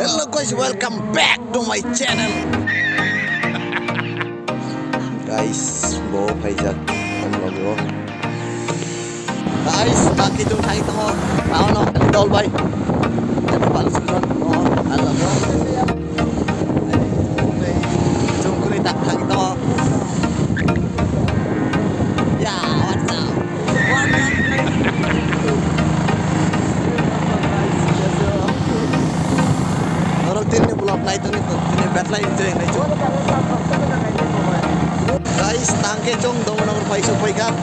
Hello guys, welcome back to my channel. Guys, bawa kayak logo. Guys, kaki tu thai tu, tahu no, dol bay. Jangan balas surat, oh, alam no. Jom kuni tak thai tu. Ya, what's up? Orang tini pulau play tu ni batla enjoy ni cuma. Guys, tangke cong dong nomor paisa paika.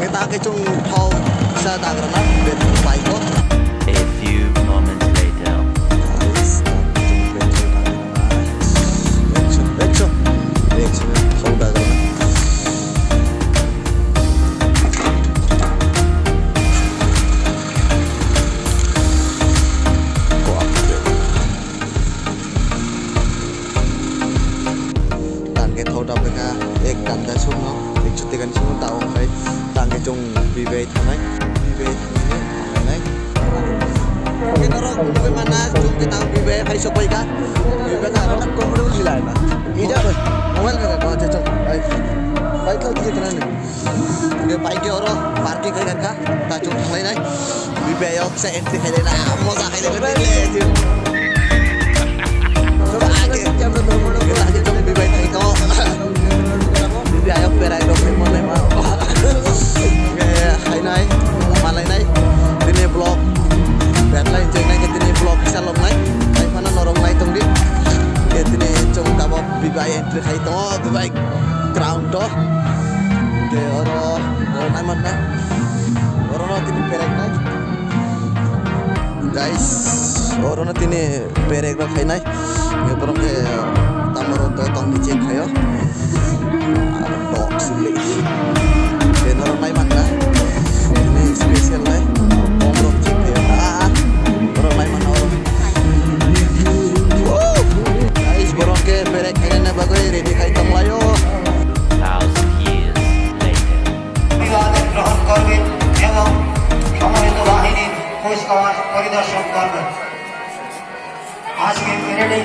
Kita tangke cong thau sa dagrana bet paiko. A few moments later. Guys, tangke cong bet dagrana. Action, thau dagrana. Thâu đập ka ek tan da sum no ek chuti kan sum ta ong kai tang ke chung bibe thanai nai ke naro ke mana chung ke tang bibe kai so pai ka bibe ka ro ko ro hilai na ija ro mobile ka ka cha chung ai pai ka ki kana ne ke pai ke oro parking kai ka ta chung thanai nai bibe yo se entry khai na moza khai le tu coba age jam ro mo ke age chung bibe thai ko bibi ayok perai dok mulai mau hai nai malai nai tini vlog lain jeng nai tini vlog salom nai hai mana norong nai tong di tini chung tabo bibi entry hai to bibi ground to ke oro nai mana oro no tini perai nai guys oro no tini perai dok hai nai ye porong ke tamaro to tong di cek hayo dog silly dan orang lain mana ini spesial lah Kokborok cek ya orang lain mana orang guys borong ke perek kayaknya bagai ready kai tong layo 1,000 years later. অভিবাদন গ্রহণ করবেন এবং সমবেত বাহিনীর কুচকাওয়াজ পরিদর্শন করবেন। আজকে প্যারেডে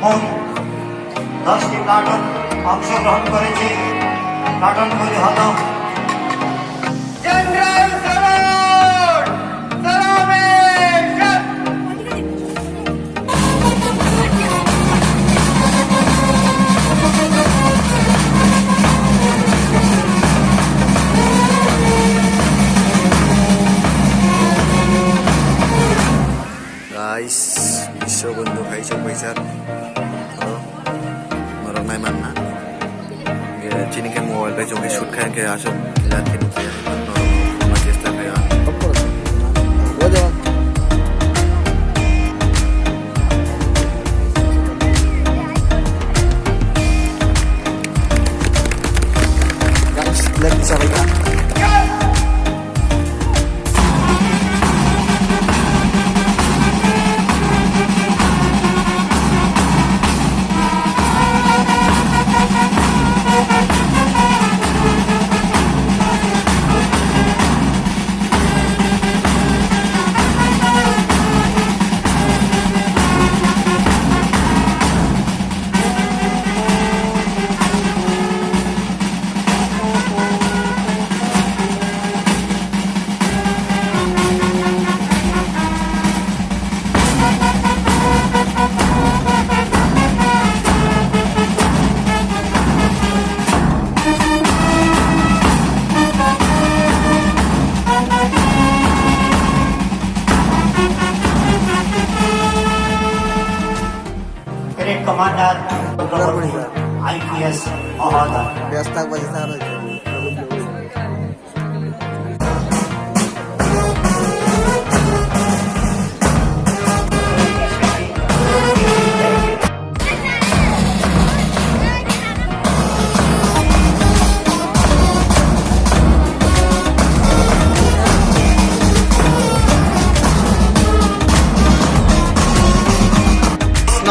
মোট 10টি প্লাটুন অংশগ্রহণ করেছে। প্লাটুনগুলি হলো জেনারেল স্যালুট, সালামেশন। guys iso bunduk hai so paisar orang nai mana chini ke mobile pe jogi shoot khay ke aso latin ke majesta kaya wo jo guys lagi bisa baik. Commander IPS महोदय व्यवस्था बजे सारा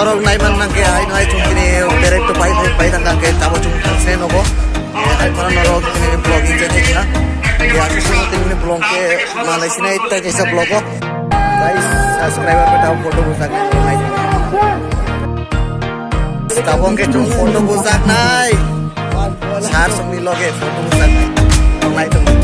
norong nai man nang ke ai nai chung kini direct to pai tang ke tabo chung sen obo ai para norong kini vlogging jadi kina ya asu kini vlog ke malai sini ita kaisa vlog guys subscriber pe tao photo busak nai Tabong ke chung photo bujak nai. Sar sungni loge photo bujak nai. Nai tung.